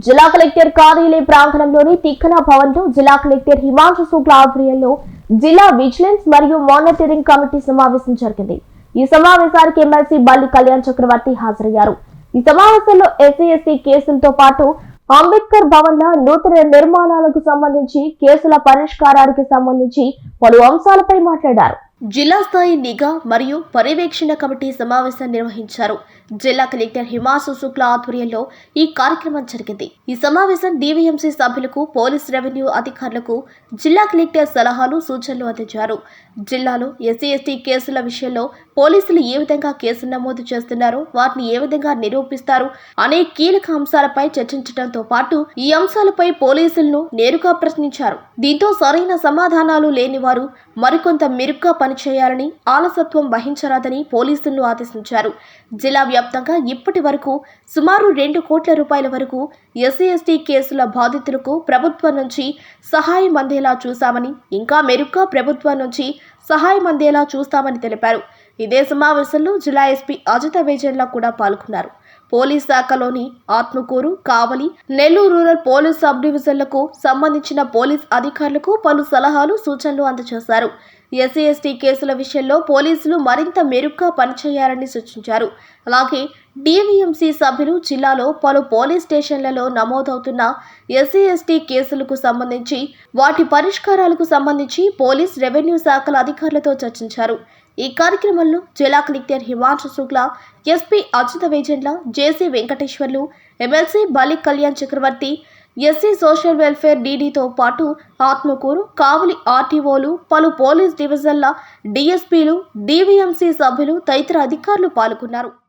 జిల్లా కలెక్టర్ కార్యాలయ ప్రాంగణంలోని తిక్కన భవన్లో జిల్లా కలెక్టర్ హిమాంశు శుక్లా ఆధ్వర్యంలో జిల్లా విజిలెన్స్ మరియు మానిటరింగ్ కమిటీ సమావేశం జరిగింది. ఈ సమావేశానికి ఎమ్మెల్సీ బల్లి కళ్యాణ్ చక్రవర్తి హాజరయ్యారు. ఈ సమావేశంలో ఎస్సీ కేసులతో పాటు అంబేద్కర్ భవన్ల నూతన నిర్మాణాలకు సంబంధించి కేసుల పరిష్కారానికి సంబంధించి పలు అంశాలపై మాట్లాడారు. జిల్లా స్థాయి నిఘా మరియు పర్యవేక్షణ కమిటీ సమావేశం నిర్వహించారు. జిల్లా కలెక్టర్ హిమాంశు శుక్లా ఆధ్వర్యంలో ఈ కార్యక్రమం జరిగింది. ఈ సమావేశం డీవీఎంసీ సభ్యులకు, పోలీస్ రెవెన్యూ అధికారులకు జిల్లా కలెక్టర్ సలహాలు, సూచనలు అందించారు. జిల్లాలో ఎస్సీ కేసుల విషయంలో పోలీసులు ఏ విధంగా కేసులు నమోదు చేస్తున్నారో, వాటిని ఏ విధంగా నిరూపిస్తారు అనే కీలక అంశాలపై చర్చించడంతో పాటు ఈ అంశాలపై పోలీసులను నేరుగా ప్రశ్నించారు. దీంతో సరైన సమాధానాలు లేని వారు మరికొంత మెరుగ్గా పనిచేయాలని, ఆలసత్వం వహించరాదని పోలీసులను ఆదేశించారు. జిల్లా వ్యాప్తంగా ఇప్పటి వరకు సుమారు 2 కోట్ల రూపాయల వరకు ఎస్సీ కేసుల బాధితులకు ప్రభుత్వం నుంచి సహాయం అందేలా చూశామని, ఇంకా మెరుగ్గా ప్రభుత్వం నుంచి సహాయం అందేలా చూస్తామని తెలిపారు. ఇదే సమావేశంలో జిల్లా ఎస్పీ అజిత వేజన్ల కూడా పాల్గొన్నారు. పోలీస్ శాఖలోని ఆత్మకూరు, కావలి, నెల్లూరు రూరల్ పోలీస్ సబ్ డివిజన్లకు సంబంధించిన పోలీస్ అధికారులకు పలు సలహాలు, సూచనలు అందజేశారు. ఎస్సీ కేసుల విషయంలో పోలీసులు మరింత మెరుగ్గా పనిచేయాలని సూచించారు. అలాగే డీవీఎంసీ సభ్యులు జిల్లాలో పలు పోలీస్ స్టేషన్లలో నమోదవుతున్న ఎస్సీ కేసులకు సంబంధించి వాటి పరిష్కారాలకు సంబంధించి పోలీస్ రెవెన్యూ శాఖల అధికారులతో చర్చించారు. ఈ కార్యక్రమంలో జిల్లా కలెక్టర్ హిమాంశు శుక్లా, ఎస్పీ అజిత వేజన్ల, జేసీ వెంకటేశ్వర్లు, ఎమ్మెల్సీ బల్లి కళ్యాణ్ చక్రవర్తి, ఎస్సీ సోషల్ వెల్ఫేర్ డీడీతో పాటు ఆత్మకూరు, కావలి ఆర్టీఓలు, పలు పోలీస్ డివిజన్ల డీఎస్పీలు, డీవీఎంసీ సభ్యులు తదితర అధికారులు పాల్గొన్నారు.